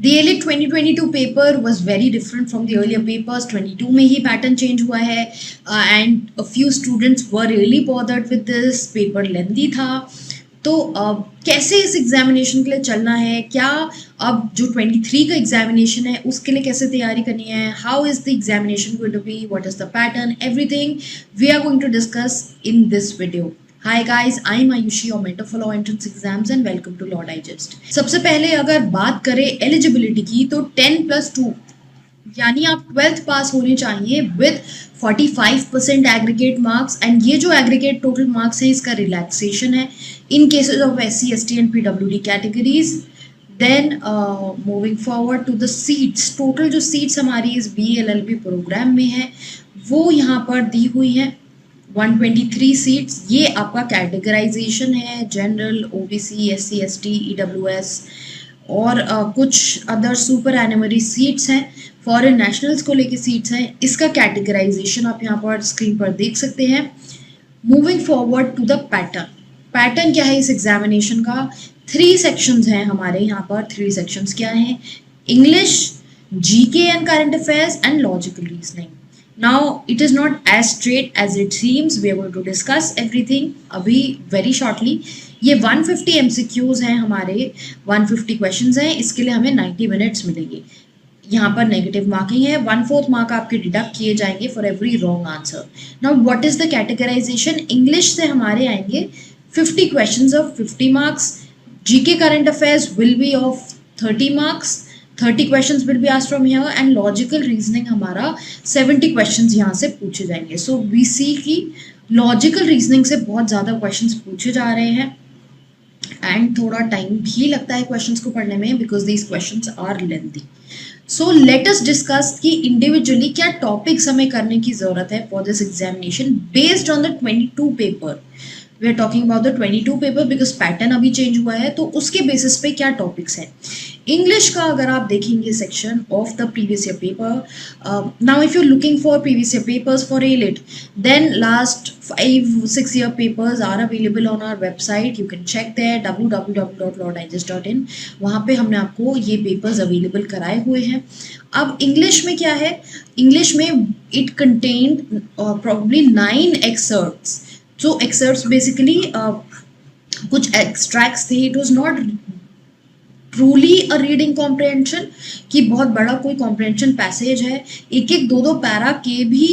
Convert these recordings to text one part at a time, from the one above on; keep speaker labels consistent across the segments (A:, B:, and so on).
A: The ELIT 2022 paper was very different from the earlier papers. 22 में ही pattern change हुआ है and a few students were really bothered with this. Paper lengthy था. तो कैसे इस examination के लिए चलना है, क्या अब जो 23 का एग्जामिनेशन है उसके लिए कैसे तैयारी करनी है, how is the examination going to be, what is the pattern, everything we are going to discuss in this video. Hi guys, I am Ayushi, your mentor for law entrance exams and welcome to law digest. सबसे पहले अगर बात करें eligibility की तो 10+2 यानी आप 12th पास होने चाहिए विद 45% एग्रीगेट मार्क्स. एंड ये जो एग्रीगेट टोटल मार्क्स है इसका रिलैक्सेशन है in cases of SC ST and PWD categories. Then moving forward to the seats, total जो सीट्स हमारी इस BLLB प्रोग्राम में है वो यहाँ पर दी हुई है 123 सीट्स. ये आपका कैटेगराइजेशन है, general, OBC, SC ST, EWS और कुछ अदर सुपर एनिमरी सीट्स हैं, फॉरेन नेशनल्स को लेके सीट्स हैं. इसका कैटेगराइजेशन आप यहाँ पर स्क्रीन पर देख सकते हैं. Moving forward to the pattern, pattern क्या है इस एग्जामिनेशन का. 3 सेक्शंस हैं हमारे यहाँ पर. 3 सेक्शंस क्या हैं? English, GK and current affairs and logical reasoning. Now it is not as straight as it seems. We are going to discuss everything अभी very shortly. ये 150 MCQs हैं हमारे, 150 क्वेश्चंस हैं. इसके लिए हमें 90 मिनट्स मिलेंगे. यहाँ पर नेगेटिव मार्किंग है, 1/4 मार्क आपके डिडक्ट किए जाएंगे for every wrong answer. Now what is the categorization? English से हमारे आएंगे 50 questions of 50 marks. GK current affairs will be of 30 marks. 30 questions will be asked from here. And logical reasoning हमारा 70 questions यहाँ से पूछे जाएंगे. सो वी सी की logical reasoning से बहुत ज़्यादा क्वेश्चंस पूछे जा रहे हैं एंड थोड़ा टाइम भी लगता है क्वेश्चंस को पढ़ने में because these questions are lengthy. So let us discuss कि इंडिविजुअली क्या टॉपिक्स हमें करने की ज़रूरत है for this examination based on the 22 paper. We are talking about the 22 paper because pattern अभी चेंज हुआ है. तो उसके बेसिस पे क्या टॉपिक्स हैं. इंग्लिश का अगर आप देखेंगे section of the previous year paper, now if you looking for previous year papers for ELIT, then last 5-6 year papers are available on our website. You can check there www.lawdigest.in. वहाँ पे हमने आपको ये papers available कराए हुए हैं. अब English में क्या है? इंग्लिश में इट कंटेन्ड probably 9 excerpts. जो एक्सर्ट्स बेसिकली कुछ एक्सट्रैक्ट्स थे. It was not truly a reading comprehension कि बहुत बड़ा कोई कॉम्प्रहेंशन पैसेज है. एक एक दो पैरा के भी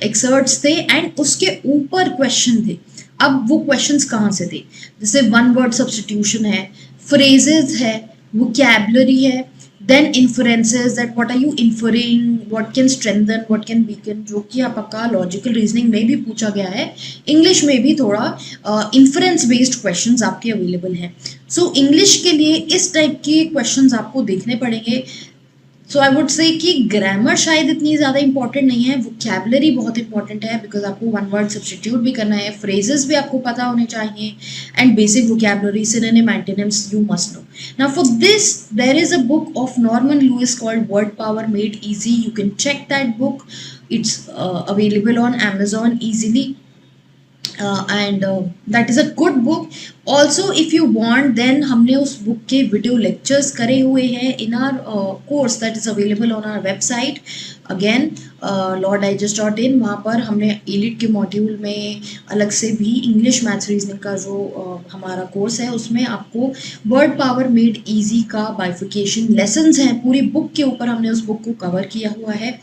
A: एक्सर्ट्स थे एंड उसके ऊपर क्वेश्चन थे. अब वो क्वेश्चंस कहाँ से थे? जैसे वन वर्ड सब्स्टिट्यूशन है, फ्रेजेस है, वोकैबुलरी है, then inferences, that what are you inferring, what can strengthen, what can weaken, जो कि आपका लॉजिकल रीजनिंग में भी पूछा गया है. इंग्लिश में भी थोड़ा इन्फ्रेंस बेस्ड क्वेश्चंस आपके अवेलेबल हैं. सो इंग्लिश के लिए इस टाइप के क्वेश्चंस आपको देखने पड़ेंगे. सो आई वुड से कि ग्रामर शायद इतनी ज़्यादा इंपॉर्टेंट नहीं है, वोकैबुलरी बहुत इंपॉर्टेंट है बिकॉज आपको वन वर्ड सब्स्टिट्यूट भी करना है, फ्रेजेस भी आपको पता होने चाहिए and basic vocabulary, synonym, antonyms you must know. Now for this there is a book of Norman Lewis called Word Power Made Easy. You can check that book. It's available on Amazon easily. And that is a good book. Also if you want, then हमने उस book के video lectures करे हुए हैं in our course that is available on our website. Again lawdigest.in. वहाँ पर हमने ELIT के मॉड्यूल में अलग से भी इंग्लिश, मैथ्स, रीजनिंग का जो हमारा कोर्स है उसमें आपको वर्ड पावर मेड ईजी का बाइफिकेशन लेसन्स हैं. पूरी बुक के ऊपर हमने उस बुक को कवर किया हुआ है.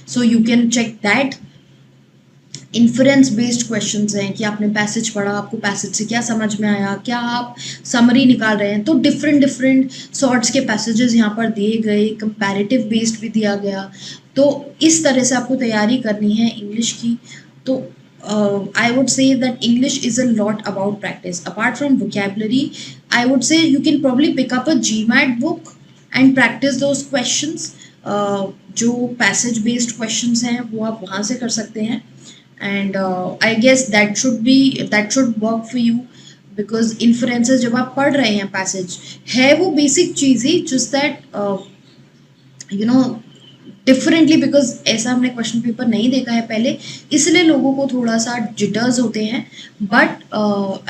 A: So you can check that. Inference based questions हैं कि आपने पैसेज पढ़ा, आपको पैसेज से क्या समझ में आया, क्या आप समरी निकाल रहे हैं. तो डिफरेंट सॉर्ट्स के पैसेजेस यहाँ पर दिए गए. कंपैरेटिव बेस्ड भी दिया गया. तो इस तरह से आपको तैयारी करनी है इंग्लिश की. तो I would say that English is a lot about practice. Apart from vocabulary, I would say you can probably pick up a GMAT book and practice those questions. जो पैसेज बेस्ड क्वेश्चंस हैं वो आप वहाँ से कर सकते हैं. And I guess that should work for you because inferences जब आप पढ़ रहे हैं पैसेज है वो basic cheese he, just that you know differently, because ऐसा हमने क्वेश्चन पेपर नहीं देखा है पहले, इसलिए लोगों को थोड़ा सा जिटर्स होते हैं. But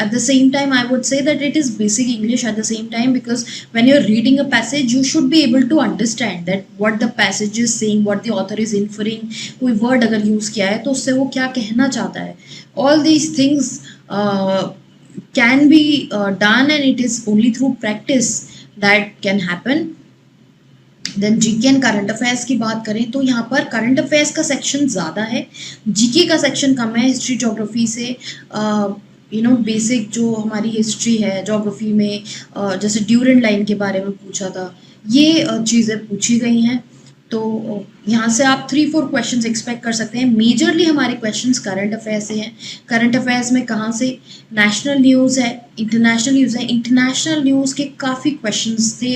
A: at the same time I would say that it is basic English at the same time, because when you are reading a passage you should be able to understand that what the passage is saying, what the author is inferring. कोई word अगर use किया है तो उससे वो क्या कहना चाहता है. All these things can be done, and it is only through practice that can happen. Then GK and current affairs की बात करें तो यहाँ पर करंट अफेयर्स का सेक्शन ज़्यादा है, जीके का सेक्शन कम है. हिस्ट्री जोग्राफी से बेसिक जो हमारी हिस्ट्री है जोग्राफी में, जैसे ड्यूरेंट लाइन के बारे में पूछा था, ये चीज़ें पूछी गई हैं. तो यहाँ से आप 3-4 क्वेश्चंस एक्सपेक्ट कर सकते हैं. मेजरली हमारे क्वेश्चंस करंट अफेयर्स से हैं. करंट अफेयर्स में कहाँ से? नेशनल न्यूज़ है, इंटरनेशनल न्यूज़ है. इंटरनेशनल न्यूज़ के काफ़ी क्वेश्चंस थे.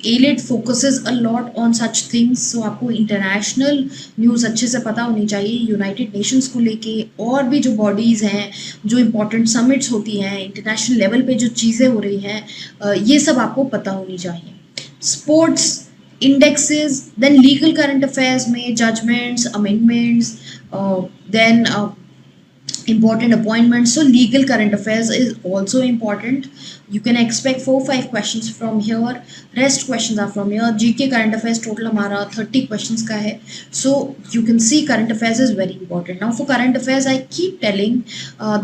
A: Elite focuses a lot on such things. So आपको इंटरनेशनल न्यूज़ अच्छे से पता होनी चाहिए, यूनाइटेड नेशंस को लेके और भी जो बॉडीज़ हैं, जो इम्पोर्टेंट समिट्स होती हैं इंटरनेशनल लेवल पे, जो चीज़ें हो रही हैं, ये सब आपको पता होनी चाहिए. Sports, indexes, then legal current affairs में judgments, amendments, then important appointments. So legal current affairs is also important. You can expect 4-5 questions from here. Rest questions are from here. GK current affairs total हमारा 30 questions का है. So you can see current affairs is very important. Now for current affairs I keep telling,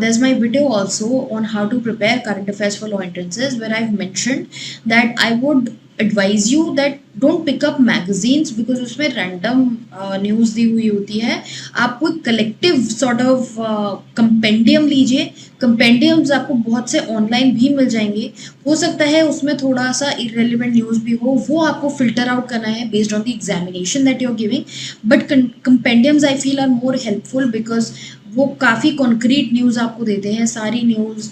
A: there's my video also on how to prepare current affairs for law entrances, where I've mentioned that I would advise you that don't pick up magazines, because उसमें random news दी हुई होती है. आप कोई collective sort of compendium लीजिए. कंपेंडियम्स आपको बहुत से ऑनलाइन भी मिल जाएंगे. हो सकता है उसमें थोड़ा सा इरेलीवेंट न्यूज़ भी हो, वो आपको फिल्टर आउट करना है based on the examination that you are giving. But compendiums I feel are more helpful, because वो काफ़ी कॉन्क्रीट न्यूज़ आपको देते हैं, सारी न्यूज़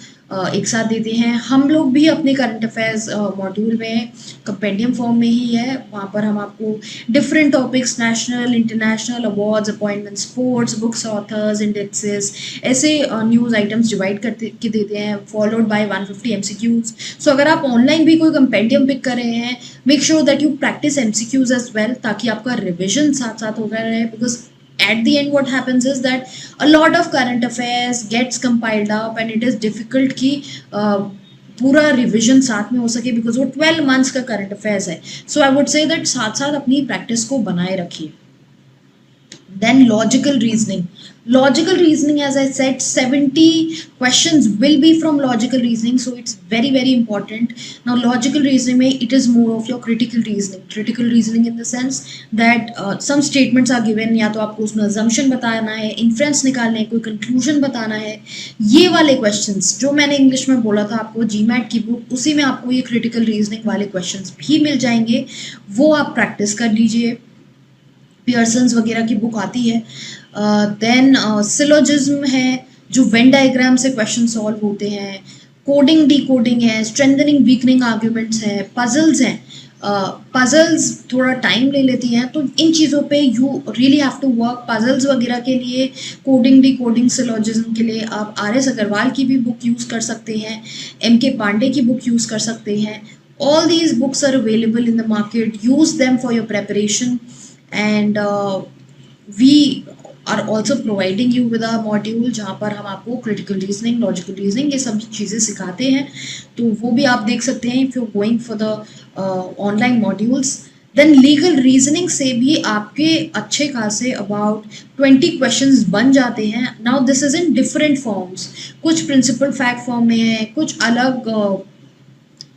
A: एक साथ देते हैं. हम लोग भी अपने करंट अफेयर्स मॉड्यूल में कंपेंडियम फॉर्म में ही है. वहाँ पर हम आपको different topics, national international awards, appointment, sports, books, authors, indexes, ऐसे न्यूज़ आइटम्स डिवाइड करके देते हैं, फॉलोड बाय 150 MCQs. सो अगर आप ऑनलाइन भी कोई कंपेंडियम पिक कर रहे हैं, make sure that you practice MCQs as well, ताकि आपका रिविजन साथ साथ होगा रहे. Because at the end what happens is that a lot of current affairs gets compiled up and it is difficult कि पूरा रिविजन साथ में हो सके, बिकॉज वो 12 months का करंट अफेयर्स है. सो आई वुड से दैट साथ साथ अपनी प्रैक्टिस को बनाए रखिए. Then logical reasoning. Logical reasoning, as I said, 70 questions will be from logical reasoning, so it's very very important. Now logical reasoning में it is more of your critical reasoning. Critical reasoning in the sense that some statements are given, या तो आपको उसमें assumption बताना है, inference निकालना है, कोई conclusion बताना है. ये वाले questions जो मैंने इंग्लिश में बोला था आपको, GMAT की बुक, उसी में आपको ये critical reasoning वाले questions भी मिल जाएंगे. वो आप प्रैक्टिस कर लीजिए. पियर्सन्स वगैरह की बुक आती है. देन सिलोजिज्म है, जो वेन डायग्राम से क्वेश्चन सॉल्व होते हैं. कोडिंग डी कोडिंग है, स्ट्रेंथनिंग वीकनिंग आर्ग्यूमेंट्स है, पजल्स हैं. पजल्स थोड़ा टाइम ले लेती हैं, तो इन चीज़ों पे you really have to work. Puzzles वगैरह के लिए, कोडिंग डी कोडिंग, सिलोजिज्म के लिए आप RS अग्रवाल की भी बुक यूज़ कर सकते हैं, MK पांडे की बुक यूज़ कर सकते हैं. All these books are available in the market. Use them for your preparation. And we are also providing you with a module जहाँ पर हम आपको critical reasoning, logical reasoning, ये सब चीज़ें सिखाते हैं. तो वो भी आप देख सकते हैं if you're going for the online modules. Then legal reasoning से भी आपके अच्छे खासे about 20 questions बन जाते हैं. Now this is in different forms. कुछ principal fact form में है, कुछ अलग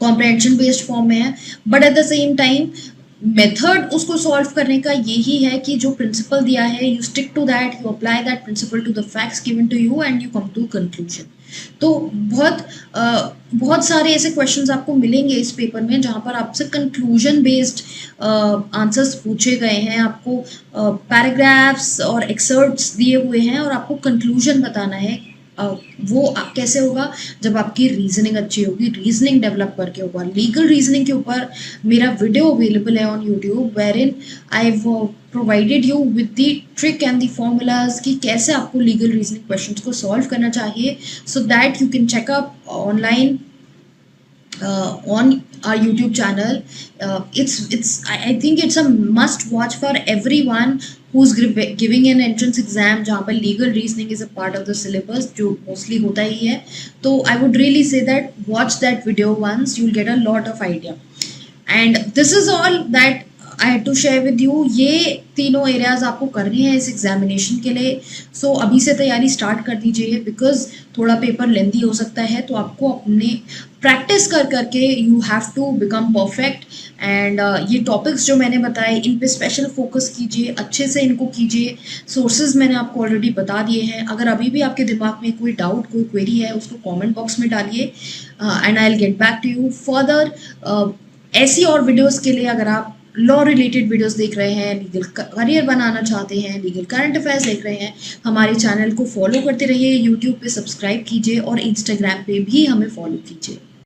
A: comprehension based form में है. But at the same time method उसको सॉल्व करने का यही है कि जो प्रिंसिपल दिया है, you stick to that, you apply that principle to the facts given to you and you come to conclusion. तो बहुत सारे ऐसे क्वेश्चंस आपको मिलेंगे इस पेपर में जहाँ पर आपसे कंक्लूजन बेस्ड आंसर्स पूछे गए हैं. आपको पैराग्राफ्स और एक्सर्ट्स दिए हुए हैं और आपको कंक्लूजन बताना है. वो कैसे होगा? जब आपकी रीजनिंग अच्छी होगी, रीजनिंग डेवलप करके होगा. लीगल रीजनिंग के ऊपर मेरा वीडियो अवेलेबल है on YouTube, where in I provided you with the trick and the formulas कि कैसे आपको लीगल रीजनिंग क्वेश्चंस को सॉल्व करना चाहिए, so that you can check up online on our YouTube channel. I think it's a must watch for everyone who's giving an entrance exam जहाँ पर legal reasoning is a part of the syllabus जो mostly होता ही है. तो I would really say that watch that video once, you'll get a lot of idea. And this is all that I had to share with you. ये तीनों areas आपको करने हैं इस एग्जामिनेशन के लिए. सो अभी से तैयारी स्टार्ट कर दीजिए बिकॉज थोड़ा पेपर लेंदी हो सकता है. तो आपको अपने प्रैक्टिस कर करके you have to become perfect. And ये टॉपिक्स जो मैंने बताए इन पे स्पेशल फोकस कीजिए, अच्छे से इनको कीजिए. सोर्सेज मैंने आपको ऑलरेडी बता दिए हैं. अगर अभी भी आपके दिमाग में कोई डाउट, कोई क्वेरी है, उसको कमेंट बॉक्स में डालिए and I will get back to you further. ऐसी और वीडियोस के लिए अगर आप लॉ रिलेटेड वीडियोस देख रहे हैं, लीगल करियर बनाना चाहते हैं, लीगल करंट अफेयर्स देख रहे हैं, हमारे चैनल को फॉलो करते रहिए. यूट्यूब पे सब्सक्राइब कीजिए और इंस्टाग्राम पे भी हमें फॉलो कीजिए.